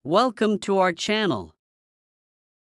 Welcome to our channel.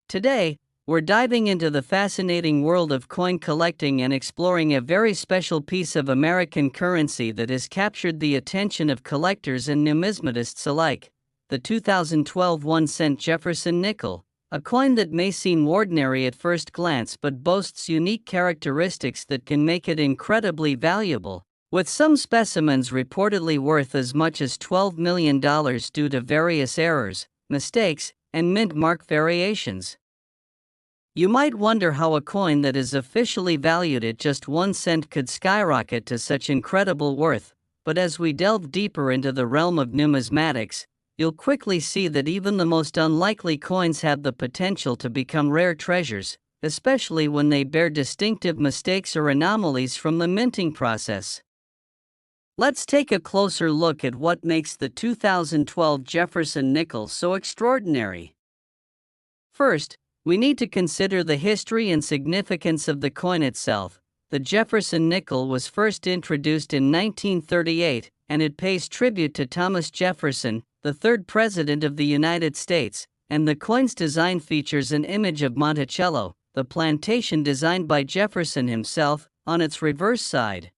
Today, we're diving into the fascinating world of coin collecting and exploring a very special piece of American currency that has captured the attention of collectors and numismatists alike, the 2012 1-cent Jefferson nickel, a coin that may seem ordinary at first glance but boasts unique characteristics that can make it incredibly valuable, with some specimens reportedly worth as much as $12 million due to various errors, mistakes, and mint mark variations. You might wonder how a coin that is officially valued at just 1 cent could skyrocket to such incredible worth, but as we delve deeper into the realm of numismatics, you'll quickly see that even the most unlikely coins have the potential to become rare treasures, especially when they bear distinctive mistakes or anomalies from the minting process. Let's take a closer look at what makes the 2012 Jefferson nickel so extraordinary. First, we need to consider the history and significance of the coin itself. The Jefferson nickel was first introduced in 1938, and it pays tribute to Thomas Jefferson, the third President of the United States, and the coin's design features an image of Monticello, the plantation designed by Jefferson himself, on its reverse side.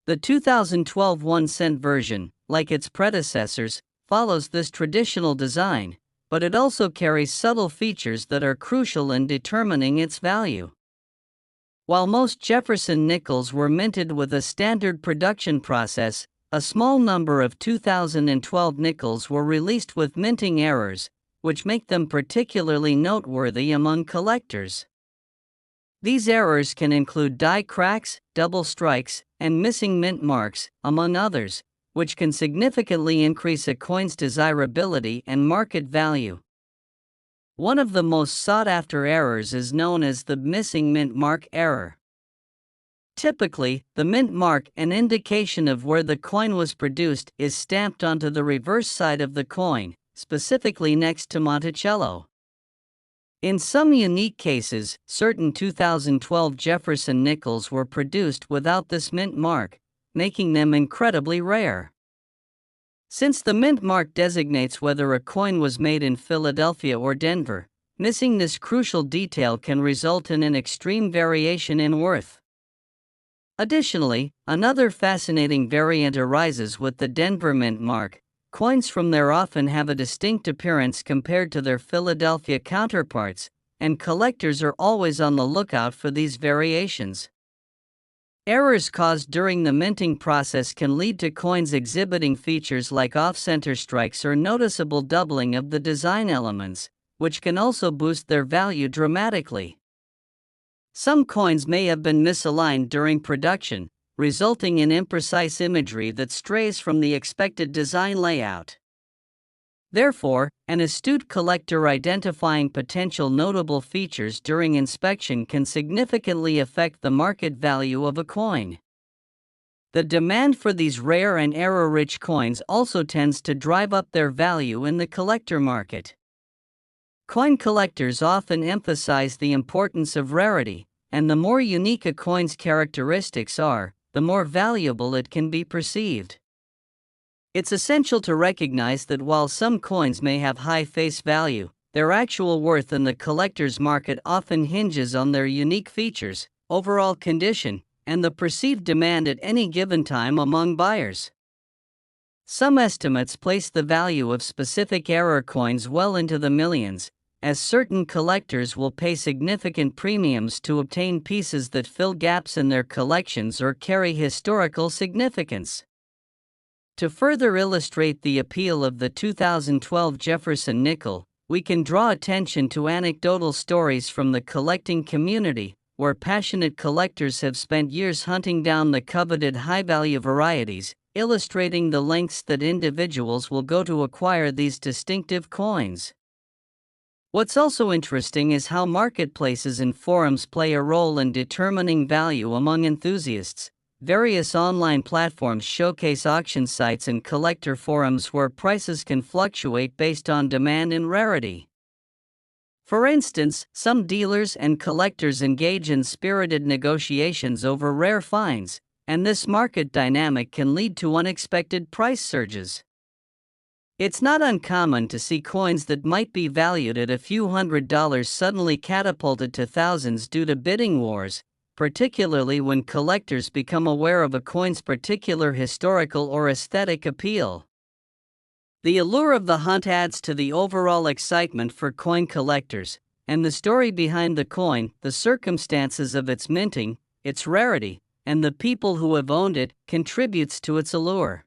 The 2012 1-cent version, like its predecessors, follows this traditional design, but it also carries subtle features that are crucial in determining its value. While most Jefferson nickels were minted with a standard production process, a small number of 2012 nickels were released with minting errors, which make them particularly noteworthy among collectors. These errors can include die cracks, double strikes, and missing mint marks, among others, which can significantly increase a coin's desirability and market value. One of the most sought-after errors is known as the missing mint mark error. Typically, the mint mark, an indication of where the coin was produced, is stamped onto the reverse side of the coin, specifically next to Monticello. In some unique cases, certain 2012 Jefferson nickels were produced without this mint mark, making them incredibly rare. Since the mint mark designates whether a coin was made in Philadelphia or Denver, missing this crucial detail can result in an extreme variation in worth. Additionally, another fascinating variant arises with the Denver mint mark. Coins from there often have a distinct appearance compared to their Philadelphia counterparts, and collectors are always on the lookout for these variations. Errors caused during the minting process can lead to coins exhibiting features like off-center strikes or noticeable doubling of the design elements, which can also boost their value dramatically. Some coins may have been misaligned during production, resulting in imprecise imagery that strays from the expected design layout. Therefore, an astute collector identifying potential notable features during inspection can significantly affect the market value of a coin. The demand for these rare and error-rich coins also tends to drive up their value in the collector market. Coin collectors often emphasize the importance of rarity, and the more unique a coin's characteristics are, the more valuable it can be perceived. It's essential to recognize that while some coins may have high face value, their actual worth in the collector's market often hinges on their unique features, overall condition, and the perceived demand at any given time among buyers. Some estimates place the value of specific error coins well into the millions, as certain collectors will pay significant premiums to obtain pieces that fill gaps in their collections or carry historical significance. To further illustrate the appeal of the 2012 Jefferson nickel, we can draw attention to anecdotal stories from the collecting community, where passionate collectors have spent years hunting down the coveted high-value varieties, illustrating the lengths that individuals will go to acquire these distinctive coins. What's also interesting is how marketplaces and forums play a role in determining value among enthusiasts. Various online platforms showcase auction sites and collector forums where prices can fluctuate based on demand and rarity. For instance, some dealers and collectors engage in spirited negotiations over rare finds, and this market dynamic can lead to unexpected price surges. It's not uncommon to see coins that might be valued at a few $100s suddenly catapulted to thousands due to bidding wars, particularly when collectors become aware of a coin's particular historical or aesthetic appeal. The allure of the hunt adds to the overall excitement for coin collectors, and the story behind the coin, the circumstances of its minting, its rarity, and the people who have owned it, contributes to its allure.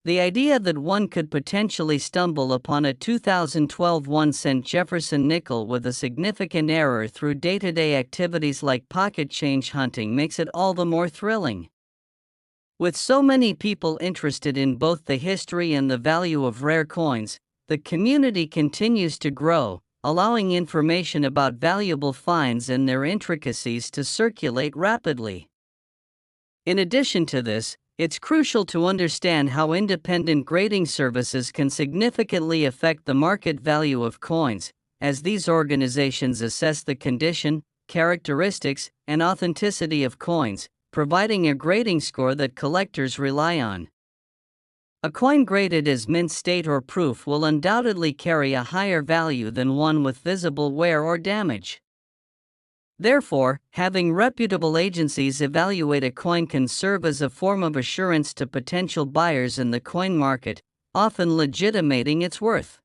The idea that one could potentially stumble upon a 2012 1-cent Jefferson nickel with a significant error through day-to-day activities like pocket change hunting makes it all the more thrilling. With so many people interested in both the history and the value of rare coins, the community continues to grow, allowing information about valuable finds and their intricacies to circulate rapidly. In addition to this, it's crucial to understand how independent grading services can significantly affect the market value of coins, as these organizations assess the condition, characteristics, and authenticity of coins, providing a grading score that collectors rely on. A coin graded as mint state or proof will undoubtedly carry a higher value than one with visible wear or damage. Therefore, having reputable agencies evaluate a coin can serve as a form of assurance to potential buyers in the coin market, often legitimating its worth.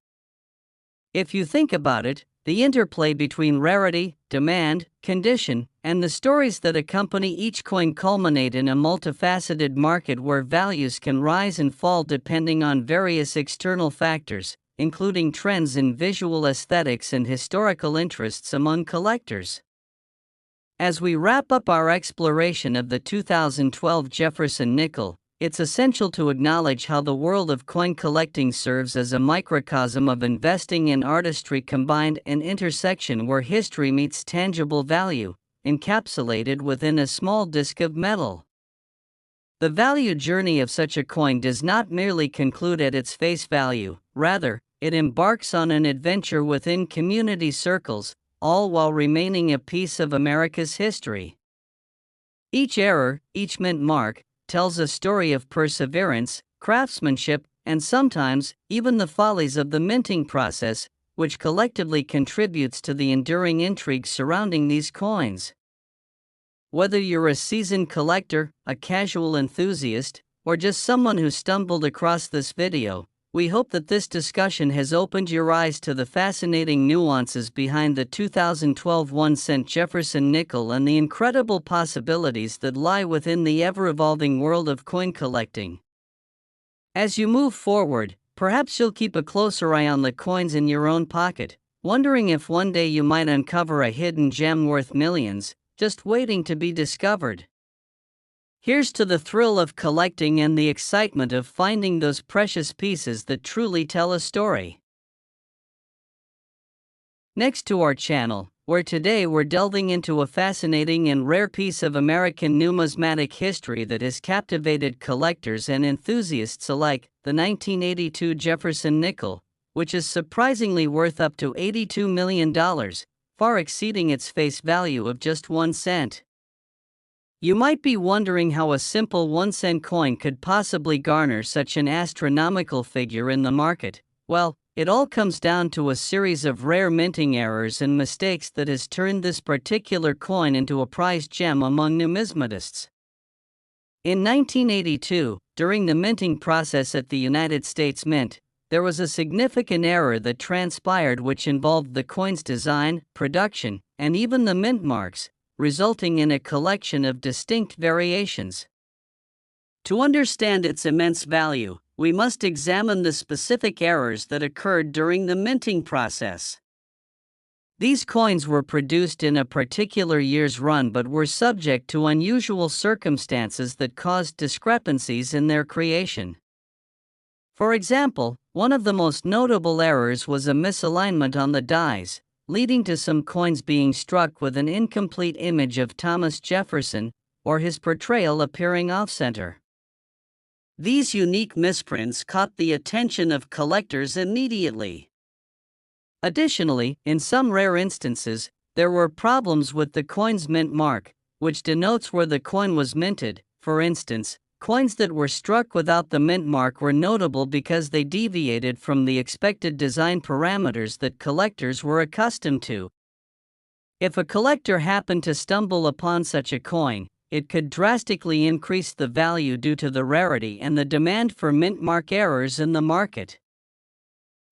If you think about it, the interplay between rarity, demand, condition, and the stories that accompany each coin culminate in a multifaceted market where values can rise and fall depending on various external factors, including trends in visual aesthetics and historical interests among collectors. As we wrap up our exploration of the 2012 Jefferson nickel, it's essential to acknowledge how the world of coin collecting serves as a microcosm of investing and artistry combined, an intersection where history meets tangible value, encapsulated within a small disc of metal. The value journey of such a coin does not merely conclude at its face value, rather, it embarks on an adventure within community circles, all while remaining a piece of America's history. Each error, each mint mark, tells a story of perseverance, craftsmanship, and sometimes, even the follies of the minting process, which collectively contributes to the enduring intrigue surrounding these coins. Whether you're a seasoned collector, a casual enthusiast, or just someone who stumbled across this video, we hope that this discussion has opened your eyes to the fascinating nuances behind the 2012 1-cent Jefferson nickel and the incredible possibilities that lie within the ever-evolving world of coin collecting. As you move forward, perhaps you'll keep a closer eye on the coins in your own pocket, wondering if one day you might uncover a hidden gem worth millions, just waiting to be discovered. Here's to the thrill of collecting and the excitement of finding those precious pieces that truly tell a story. Next to our channel, where today we're delving into a fascinating and rare piece of American numismatic history that has captivated collectors and enthusiasts alike, the 1982 Jefferson nickel, which is surprisingly worth up to $82 million, far exceeding its face value of just 1 cent. You might be wondering how a simple 1-cent coin could possibly garner such an astronomical figure in the market. Well, it all comes down to a series of rare minting errors and mistakes that has turned this particular coin into a prized gem among numismatists. In 1982, during the minting process at the United States Mint, there was a significant error that transpired which involved the coin's design, production, and even the mint marks, resulting in a collection of distinct variations. To understand its immense value, we must examine the specific errors that occurred during the minting process. These coins were produced in a particular year's run but were subject to unusual circumstances that caused discrepancies in their creation. For example, one of the most notable errors was a misalignment on the dies, leading to some coins being struck with an incomplete image of Thomas Jefferson, or his portrayal appearing off-center. These unique misprints caught the attention of collectors immediately. Additionally, in some rare instances, there were problems with the coin's mint mark, which denotes where the coin was minted. For instance, Coins that were struck without the mint mark were notable because they deviated from the expected design parameters that collectors were accustomed to. If a collector happened to stumble upon such a coin, it could drastically increase the value due to the rarity and the demand for mint mark errors in the market.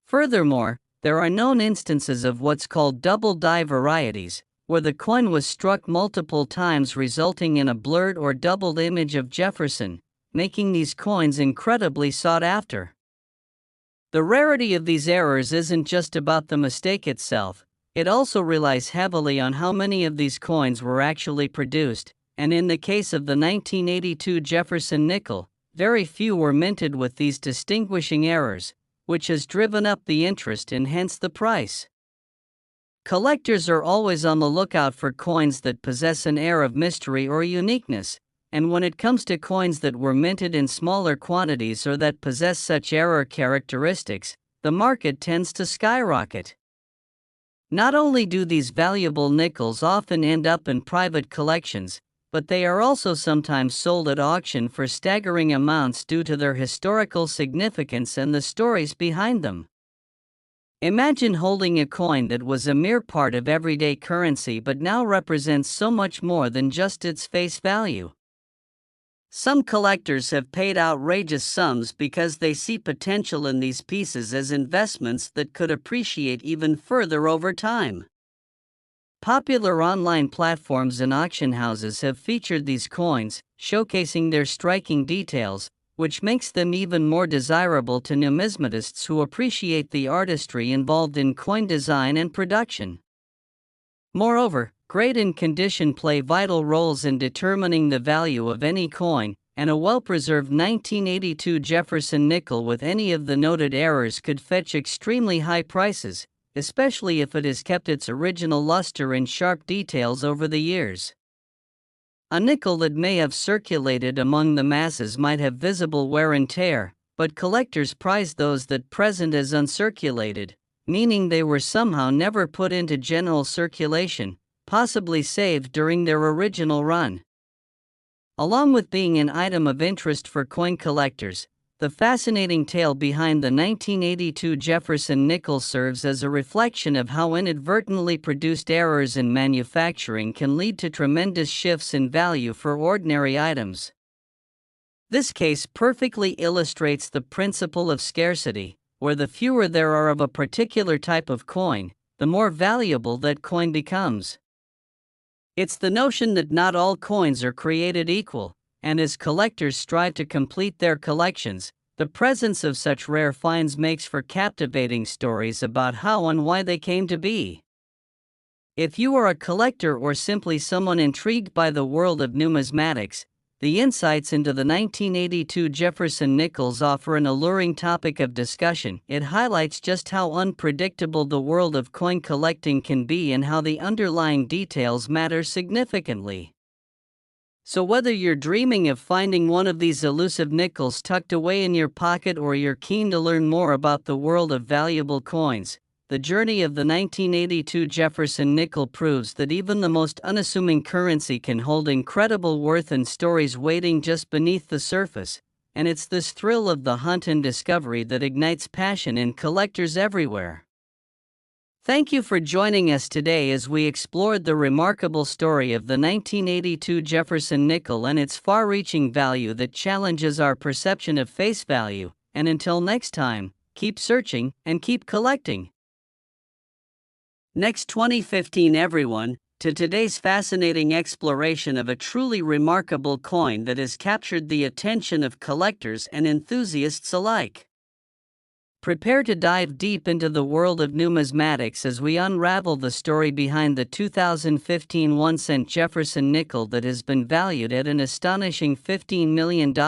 Furthermore, there are known instances of what's called double die varieties, where the coin was struck multiple times, resulting in a blurred or doubled image of Jefferson, making these coins incredibly sought after. The rarity of these errors isn't just about the mistake itself, it also relies heavily on how many of these coins were actually produced, and in the case of the 1982 Jefferson nickel, very few were minted with these distinguishing errors, which has driven up the interest and hence the price. Collectors are always on the lookout for coins that possess an air of mystery or uniqueness, and when it comes to coins that were minted in smaller quantities or that possess such error characteristics, the market tends to skyrocket. Not only do these valuable nickels often end up in private collections, but they are also sometimes sold at auction for staggering amounts due to their historical significance and the stories behind them. Imagine holding a coin that was a mere part of everyday currency but now represents so much more than just its face value. Some collectors have paid outrageous sums because they see potential in these pieces as investments that could appreciate even further over time. Popular online platforms and auction houses have featured these coins, showcasing their striking details, which makes them even more desirable to numismatists who appreciate the artistry involved in coin design and production. Moreover, grade and condition play vital roles in determining the value of any coin, and a well-preserved 1982 Jefferson nickel with any of the noted errors could fetch extremely high prices, especially if it has kept its original luster and sharp details over the years. A nickel that may have circulated among the masses might have visible wear and tear, but collectors prize those that present as uncirculated, meaning they were somehow never put into general circulation, possibly saved during their original run. Along with being an item of interest for coin collectors, the fascinating tale behind the 1982 Jefferson nickel serves as a reflection of how inadvertently produced errors in manufacturing can lead to tremendous shifts in value for ordinary items. This case perfectly illustrates the principle of scarcity, where the fewer there are of a particular type of coin, the more valuable that coin becomes. It's the notion that not all coins are created equal, and as collectors strive to complete their collections, the presence of such rare finds makes for captivating stories about how and why they came to be. If you are a collector or simply someone intrigued by the world of numismatics, the insights into the 1982 Jefferson nickels offer an alluring topic of discussion. It highlights just how unpredictable the world of coin collecting can be and how the underlying details matter significantly. So whether you're dreaming of finding one of these elusive nickels tucked away in your pocket or you're keen to learn more about the world of valuable coins, the journey of the 1982 Jefferson nickel proves that even the most unassuming currency can hold incredible worth and stories waiting just beneath the surface, and it's this thrill of the hunt and discovery that ignites passion in collectors everywhere. Thank you for joining us today as we explored the remarkable story of the 1982 Jefferson nickel and its far-reaching value that challenges our perception of face value, and until next time, keep searching and keep collecting. Next 2015 everyone, to today's fascinating exploration of a truly remarkable coin that has captured the attention of collectors and enthusiasts alike. Prepare to dive deep into the world of numismatics as we unravel the story behind the 2015 1-cent Jefferson nickel that has been valued at an astonishing $15 million,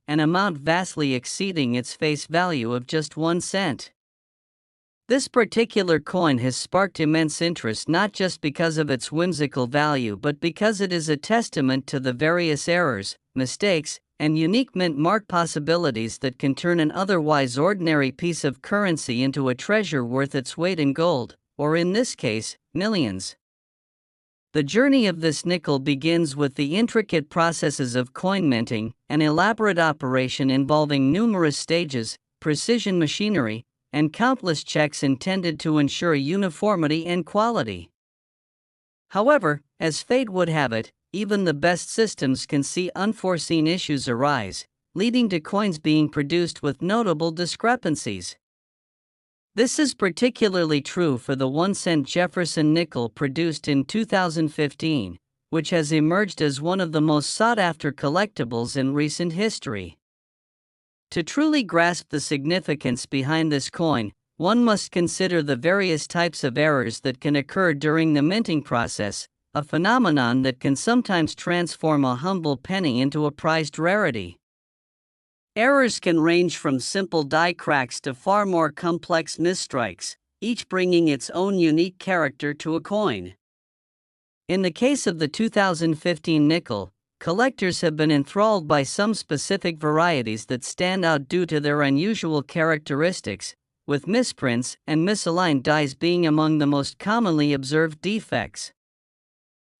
an amount vastly exceeding its face value of just 1 cent. This particular coin has sparked immense interest not just because of its whimsical value but because it is a testament to the various errors, mistakes, and unique mint mark possibilities that can turn an otherwise ordinary piece of currency into a treasure worth its weight in gold, or in this case, millions. The journey of this nickel begins with the intricate processes of coin minting, an elaborate operation involving numerous stages, precision machinery, and countless checks intended to ensure uniformity and quality. However, as fate would have it, even the best systems can see unforeseen issues arise, leading to coins being produced with notable discrepancies. This is particularly true for the 1-cent Jefferson nickel produced in 2015, which has emerged as one of the most sought-after collectibles in recent history. To truly grasp the significance behind this coin, one must consider the various types of errors that can occur during the minting process, a phenomenon that can sometimes transform a humble penny into a prized rarity. Errors can range from simple die cracks to far more complex misstrikes, each bringing its own unique character to a coin. In the case of the 2015 nickel, collectors have been enthralled by some specific varieties that stand out due to their unusual characteristics, with misprints and misaligned dies being among the most commonly observed defects.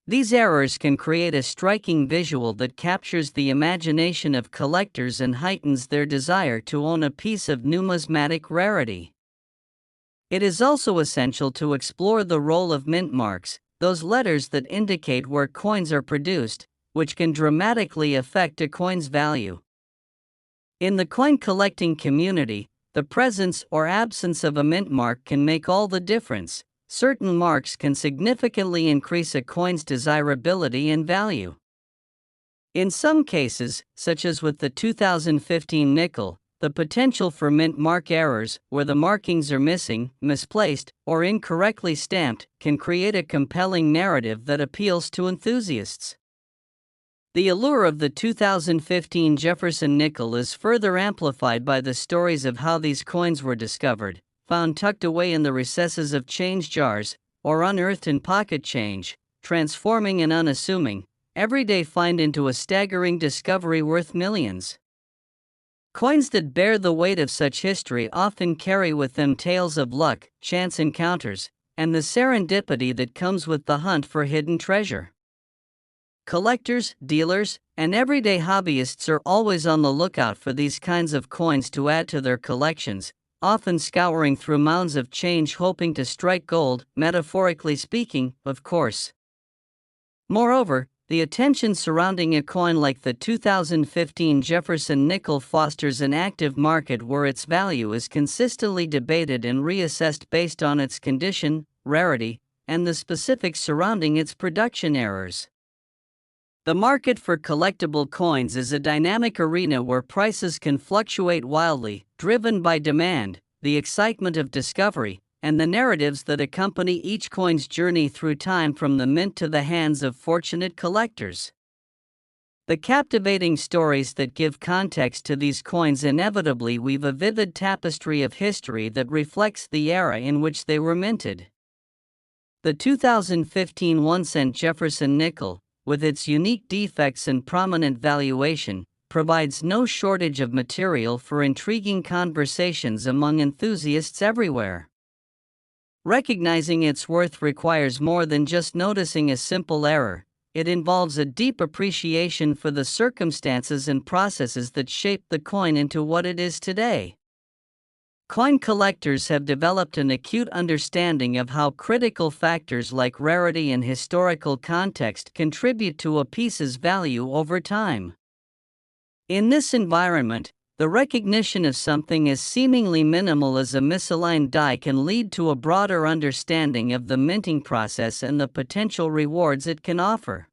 These errors can create a striking visual that captures the imagination of collectors and heightens their desire to own a piece of numismatic rarity. It is also essential to explore the role of mint marks, those letters that indicate where coins are produced, which can dramatically affect a coin's value. In the coin collecting community, the presence or absence of a mint mark can make all the difference. Certain marks can significantly increase a coin's desirability and value. In some cases, such as with the 2015 nickel, the potential for mint mark errors, where the markings are missing, misplaced, or incorrectly stamped, can create a compelling narrative that appeals to enthusiasts. The allure of the 2015 Jefferson nickel is further amplified by the stories of how these coins were discovered, found tucked away in the recesses of change jars, or unearthed in pocket change, transforming an unassuming, everyday find into a staggering discovery worth millions. Coins that bear the weight of such history often carry with them tales of luck, chance encounters, and the serendipity that comes with the hunt for hidden treasure. Collectors, dealers, and everyday hobbyists are always on the lookout for these kinds of coins to add to their collections, often scouring through mounds of change hoping to strike gold, metaphorically speaking, of course. Moreover, the attention surrounding a coin like the 2015 Jefferson nickel fosters an active market where its value is consistently debated and reassessed based on its condition, rarity, and the specifics surrounding its production errors. The market for collectible coins is a dynamic arena where prices can fluctuate wildly, driven by demand, the excitement of discovery, and the narratives that accompany each coin's journey through time from the mint to the hands of fortunate collectors. The captivating stories that give context to these coins inevitably weave a vivid tapestry of history that reflects the era in which they were minted. The 2015 1-cent Jefferson nickel, with its unique defects and prominent valuation, provides no shortage of material for intriguing conversations among enthusiasts everywhere. Recognizing its worth requires more than just noticing a simple error. It involves a deep appreciation for the circumstances and processes that shaped the coin into what it is today. Coin collectors have developed an acute understanding of how critical factors like rarity and historical context contribute to a piece's value over time. In this environment, the recognition of something as seemingly minimal as a misaligned die can lead to a broader understanding of the minting process and the potential rewards it can offer.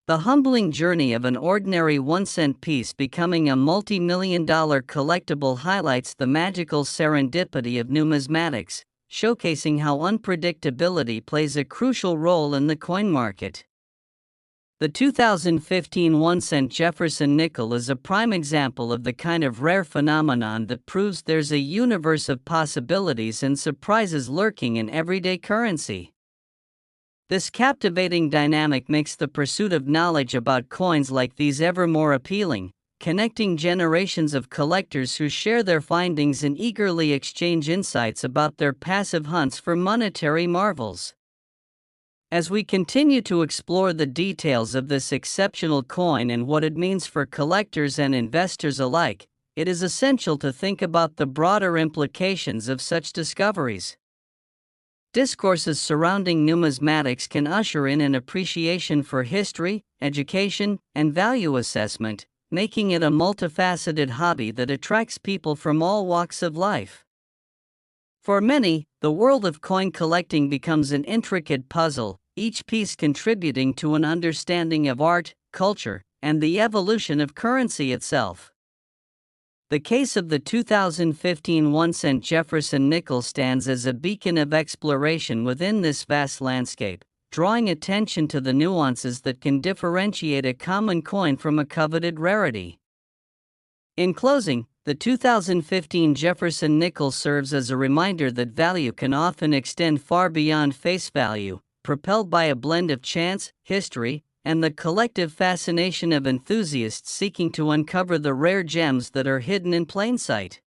The humbling journey of an ordinary 1-cent piece becoming a multi-million-dollar collectible highlights the magical serendipity of numismatics, showcasing how unpredictability plays a crucial role in the coin market. The 2015 1-cent Jefferson nickel is a prime example of the kind of rare phenomenon that proves there's a universe of possibilities and surprises lurking in everyday currency. This captivating dynamic makes the pursuit of knowledge about coins like these ever more appealing, connecting generations of collectors who share their findings and eagerly exchange insights about their passive hunts for monetary marvels. As we continue to explore the details of this exceptional coin and what it means for collectors and investors alike, it is essential to think about the broader implications of such discoveries. Discourses surrounding numismatics can usher in an appreciation for history, education, and value assessment, making it a multifaceted hobby that attracts people from all walks of life. For many, the world of coin collecting becomes an intricate puzzle, each piece contributing to an understanding of art, culture, and the evolution of currency itself. The case of the 2015 1-cent Jefferson nickel stands as a beacon of exploration within this vast landscape, drawing attention to the nuances that can differentiate a common coin from a coveted rarity. In closing, the 2015 Jefferson nickel serves as a reminder that value can often extend far beyond face value, propelled by a blend of chance, history, and the collective fascination of enthusiasts seeking to uncover the rare gems that are hidden in plain sight.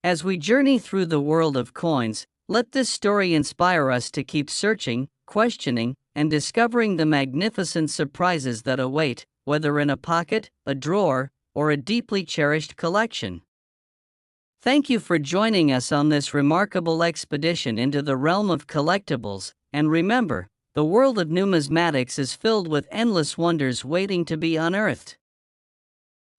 As we journey through the world of coins, let this story inspire us to keep searching, questioning, and discovering the magnificent surprises that await, whether in a pocket, a drawer, or a deeply cherished collection. Thank you for joining us on this remarkable expedition into the realm of collectibles, and remember, the world of numismatics is filled with endless wonders waiting to be unearthed.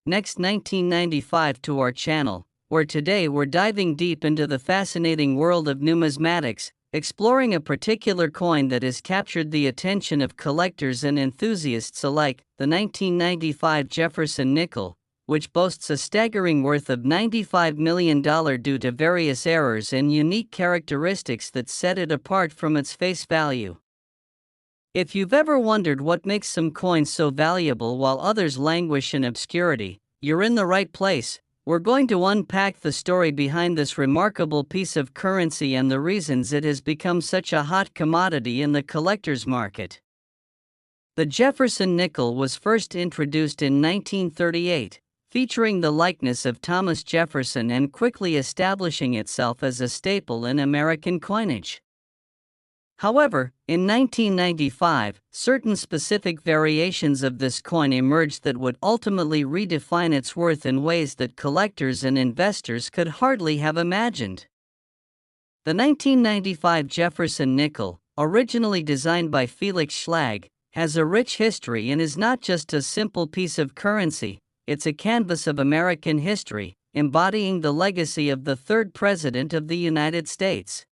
Next 1995 to our channel, where today we're diving deep into the fascinating world of numismatics, exploring a particular coin that has captured the attention of collectors and enthusiasts alike, the 1995 Jefferson nickel, which boasts a staggering worth of $95 million due to various errors and unique characteristics that set it apart from its face value. If you've ever wondered what makes some coins so valuable while others languish in obscurity, you're in the right place. We're going to unpack the story behind this remarkable piece of currency and the reasons it has become such a hot commodity in the collector's market. The Jefferson nickel was first introduced in 1938, featuring the likeness of Thomas Jefferson and quickly establishing itself as a staple in American coinage. However, in 1995, certain specific variations of this coin emerged that would ultimately redefine its worth in ways that collectors and investors could hardly have imagined. The 1995 Jefferson nickel, originally designed by Felix Schlag, has a rich history and is not just a simple piece of currency, it's a canvas of American history, embodying the legacy of the third President of the United States.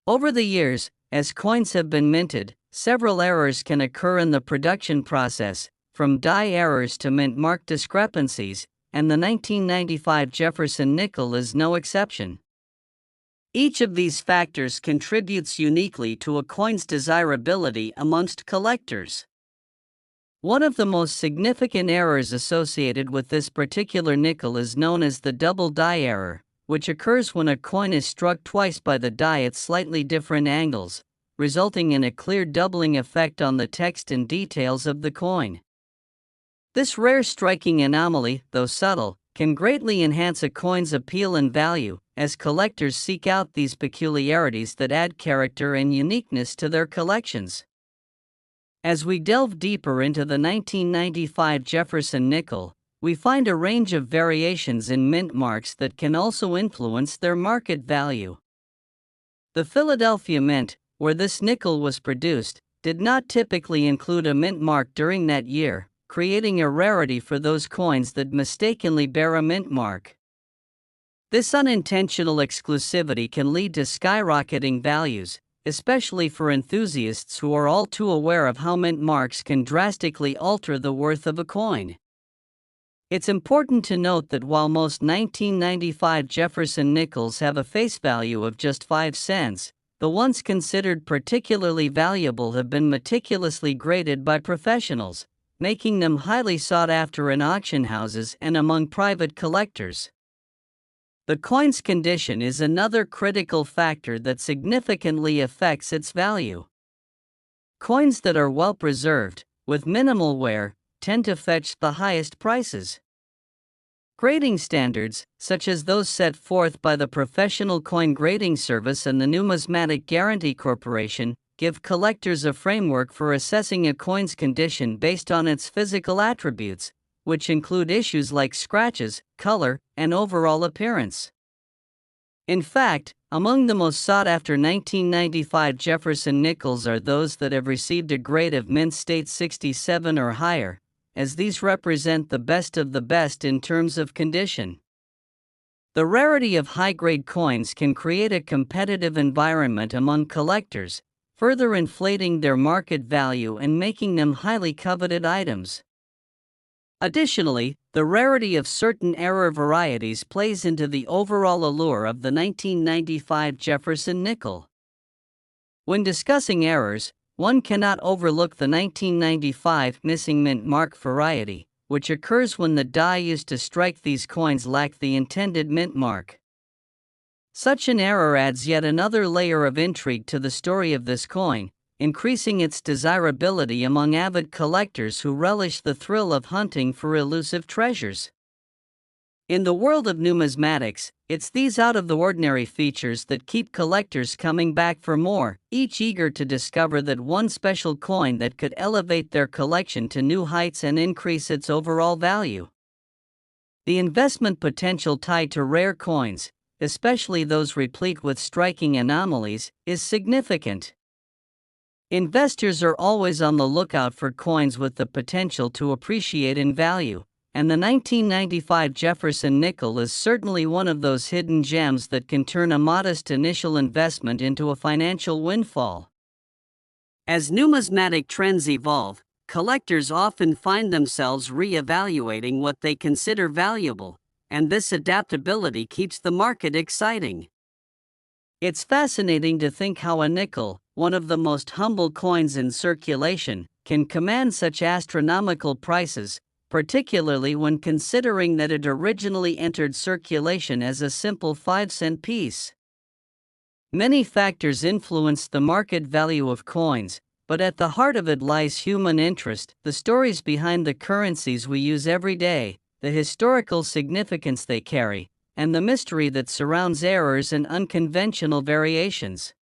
Over the years, as coins have been minted, several errors can occur in the production process, from die errors to mint mark discrepancies, and the 1995 Jefferson nickel is no exception. Each of these factors contributes uniquely to a coin's desirability amongst collectors. One of the most significant errors associated with this particular nickel is known as the double die error, which occurs when a coin is struck twice by the die at slightly different angles, resulting in a clear doubling effect on the text and details of the coin. This rare striking anomaly, though subtle, can greatly enhance a coin's appeal and value, as collectors seek out these peculiarities that add character and uniqueness to their collections. As we delve deeper into the 1995 Jefferson nickel, we find a range of variations in mint marks that can also influence their market value. The Philadelphia Mint, where this nickel was produced, did not typically include a mint mark during that year, creating a rarity for those coins that mistakenly bear a mint mark. This unintentional exclusivity can lead to skyrocketing values, especially for enthusiasts who are all too aware of how mint marks can drastically alter the worth of a coin. It's important to note that while most 1995 Jefferson nickels have a face value of just 5 cents, the ones considered particularly valuable have been meticulously graded by professionals, making them highly sought after in auction houses and among private collectors. The coin's condition is another critical factor that significantly affects its value. Coins that are well preserved, with minimal wear, tend to fetch the highest prices. Grading standards, such as those set forth by the Professional Coin Grading Service and the Numismatic Guarantee Corporation, give collectors a framework for assessing a coin's condition based on its physical attributes, which include issues like scratches, color, and overall appearance. In fact, among the most sought-after 1995 Jefferson nickels are those that have received a grade of mint state 67 or higher, as these represent the best of the best in terms of condition. The rarity of high-grade coins can create a competitive environment among collectors, further inflating their market value and making them highly coveted items. Additionally, the rarity of certain error varieties plays into the overall allure of the 1995 Jefferson nickel. When discussing errors, one cannot overlook the 1995 missing mint mark variety, which occurs when the die used to strike these coins lacked the intended mint mark. Such an error adds yet another layer of intrigue to the story of this coin, increasing its desirability among avid collectors who relish the thrill of hunting for elusive treasures. In the world of numismatics, it's these out-of-the-ordinary features that keep collectors coming back for more, each eager to discover that one special coin that could elevate their collection to new heights and increase its overall value. The investment potential tied to rare coins, especially those replete with striking anomalies, is significant. Investors are always on the lookout for coins with the potential to appreciate in value, and the 1995 Jefferson nickel is certainly one of those hidden gems that can turn a modest initial investment into a financial windfall. As numismatic trends evolve, collectors often find themselves re-evaluating what they consider valuable, and this adaptability keeps the market exciting. It's fascinating to think how a nickel, one of the most humble coins in circulation, can command such astronomical prices, particularly when considering that it originally entered circulation as a simple 5-cent piece. Many factors influence the market value of coins, but at the heart of it lies human interest, the stories behind the currencies we use every day, the historical significance they carry, and the mystery that surrounds errors and unconventional variations.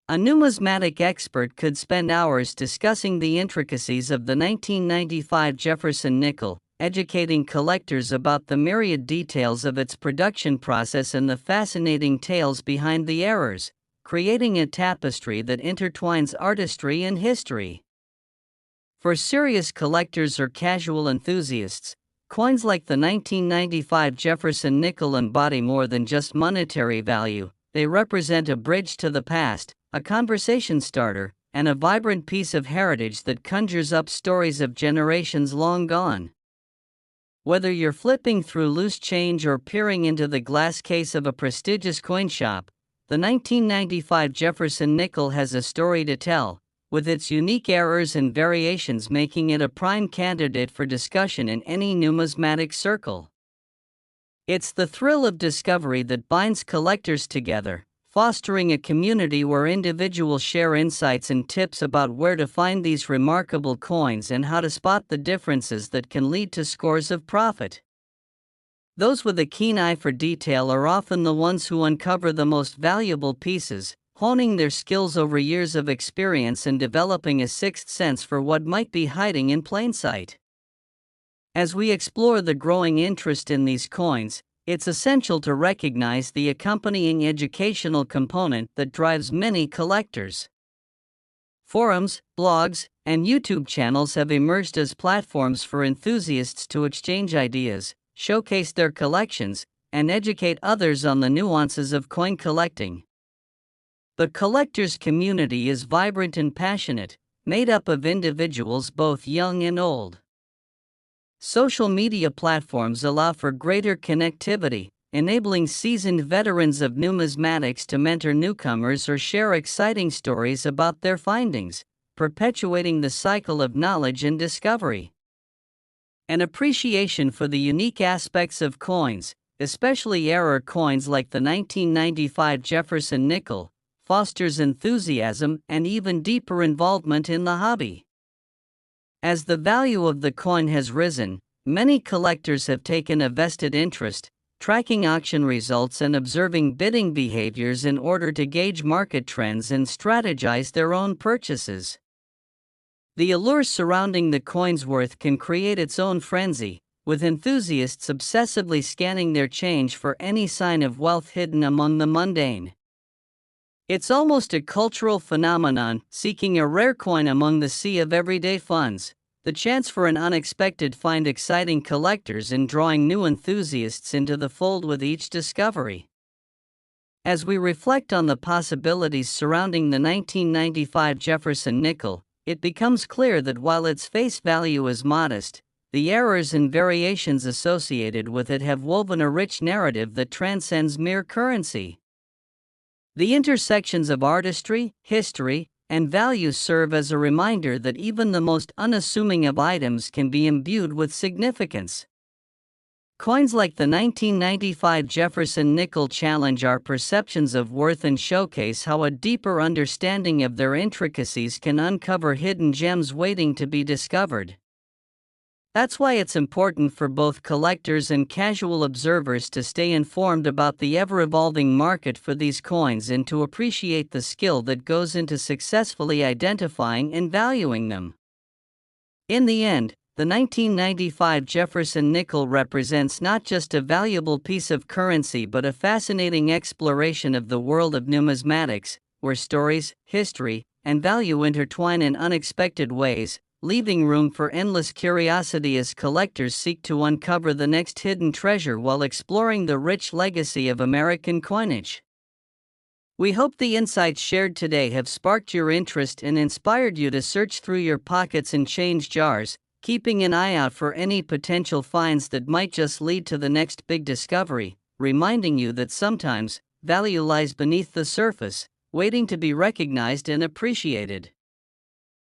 A numismatic expert could spend hours discussing the intricacies of the 1995 Jefferson nickel, educating collectors about the myriad details of its production process and the fascinating tales behind the errors, creating a tapestry that intertwines artistry and history. For serious collectors or casual enthusiasts, coins like the 1995 Jefferson nickel embody more than just monetary value. They represent a bridge to the past, a conversation starter, and a vibrant piece of heritage that conjures up stories of generations long gone. Whether you're flipping through loose change or peering into the glass case of a prestigious coin shop, the 1995 Jefferson nickel has a story to tell, with its unique errors and variations making it a prime candidate for discussion in any numismatic circle. It's the thrill of discovery that binds collectors together, fostering a community where individuals share insights and tips about where to find these remarkable coins and how to spot the differences that can lead to scores of profit. Those with a keen eye for detail are often the ones who uncover the most valuable pieces, honing their skills over years of experience and developing a sixth sense for what might be hiding in plain sight. As we explore the growing interest in these coins, it's essential to recognize the accompanying educational component that drives many collectors. Forums, blogs, and YouTube channels have emerged as platforms for enthusiasts to exchange ideas, showcase their collections, and educate others on the nuances of coin collecting. The collectors' community is vibrant and passionate, made up of individuals both young and old. Social media platforms allow for greater connectivity, enabling seasoned veterans of numismatics to mentor newcomers or share exciting stories about their findings, perpetuating the cycle of knowledge and discovery. An appreciation for the unique aspects of coins, especially error coins like the 1995 Jefferson nickel, fosters enthusiasm and even deeper involvement in the hobby. As the value of the coin has risen, many collectors have taken a vested interest, tracking auction results and observing bidding behaviors in order to gauge market trends and strategize their own purchases. The allure surrounding the coin's worth can create its own frenzy, with enthusiasts obsessively scanning their change for any sign of wealth hidden among the mundane. It's almost a cultural phenomenon, seeking a rare coin among the sea of everyday funds. The chance for an unexpected find exciting collectors and drawing new enthusiasts into the fold with each discovery. As we reflect on the possibilities surrounding the 1995 Jefferson nickel, it becomes clear that while its face value is modest, the errors and variations associated with it have woven a rich narrative that transcends mere currency. The intersections of artistry, history, and value serve as a reminder that even the most unassuming of items can be imbued with significance. Coins like the 1995 Jefferson nickel challenge our perceptions of worth and showcase how a deeper understanding of their intricacies can uncover hidden gems waiting to be discovered. That's why it's important for both collectors and casual observers to stay informed about the ever-evolving market for these coins and to appreciate the skill that goes into successfully identifying and valuing them. In the end, the 1995 Jefferson nickel represents not just a valuable piece of currency but a fascinating exploration of the world of numismatics, where stories, history, and value intertwine in unexpected ways, leaving room for endless curiosity as collectors seek to uncover the next hidden treasure while exploring the rich legacy of American coinage. We hope the insights shared today have sparked your interest and inspired you to search through your pockets and change jars, keeping an eye out for any potential finds that might just lead to the next big discovery, reminding you that sometimes value lies beneath the surface, waiting to be recognized and appreciated.